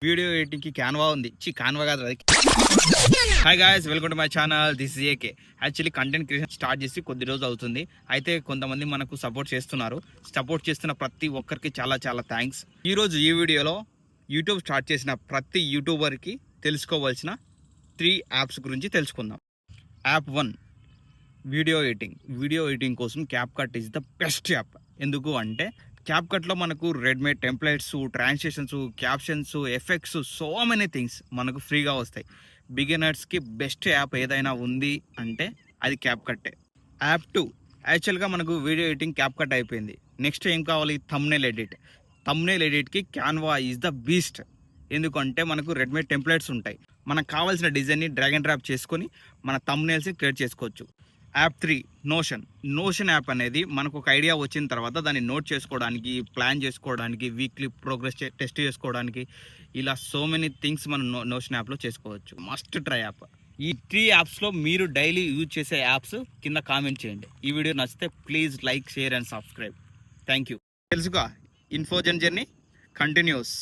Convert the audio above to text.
Video editing కి Canva ఉంది. Canva కాదు అది. Hi guys, welcome to my channel. This is AK. Actually content creation start చేసి కొద్ది రోజులు అవుతుంది. అయితే కొంతమంది మనకు సపోర్ట్ చేస్తున్నారు. సపోర్ట్ చేస్తున్న ప్రతి ఒక్కరికి చాలా చాలా థ్యాంక్స్. ఈరోజు ఈ వీడియోలో యూట్యూబ్ స్టార్ట్ చేసిన ప్రతి యూట్యూబర్కి తెలుసుకోవాల్సిన 3 యాప్స్ గురించి తెలుసుకుందాం. App 1 video editing. Video editing కోసం CapCut is the best app. ఎందుకు అంటే క్యాప్కట్లో మనకు readymade templates, translations, captions, effects, so many things మనకు ఫ్రీగా వస్తాయి. బిగినర్స్కి బెస్ట్ యాప్ ఏదైనా ఉంది అంటే అది క్యాప్కట్టే. యాప్ 2 యాక్చువల్గా మనకు వీడియో ఎడిటింగ్ క్యాప్కట్ అయిపోయింది. నెక్స్ట్ ఏం కావాలి? Thumbnail edit. థంబ్నెయిల్ ఎడిట్కి క్యాన్వా ఈజ్ ద బీస్ట్. ఎందుకంటే మనకు రెడీమేడ్ టెంప్లెట్స్ ఉంటాయి. మనకు కావాల్సిన డిజైన్ని డ్రాగ్ అండ్ డ్రాప్ చేసుకొని మన థంబ్నెయిల్స్ని క్రియేట్ చేసుకోవచ్చు. App 3 notion. నోషన్ యాప్ అనేది మనకు ఒక ఐడియా వచ్చిన తర్వాత దాన్ని నోట్ చేసుకోవడానికి, ప్లాన్ చేసుకోవడానికి, వీక్లీ ప్రోగ్రెస్ టెస్ట్ చేసుకోవడానికి, ఇలా సో మెనీ థింగ్స్ మనం నోషన్ యాప్లో చేసుకోవచ్చు. Must try app. ఈ 3 యాప్స్లో మీరు డైలీ యూజ్ చేసే యాప్స్ కింద కామెంట్ చేయండి. ఈ వీడియో నచ్చితే please like, share and subscribe. Thank you. తెలుసుగా ఇన్ఫోజన్ జర్నీ కంటిన్యూస్.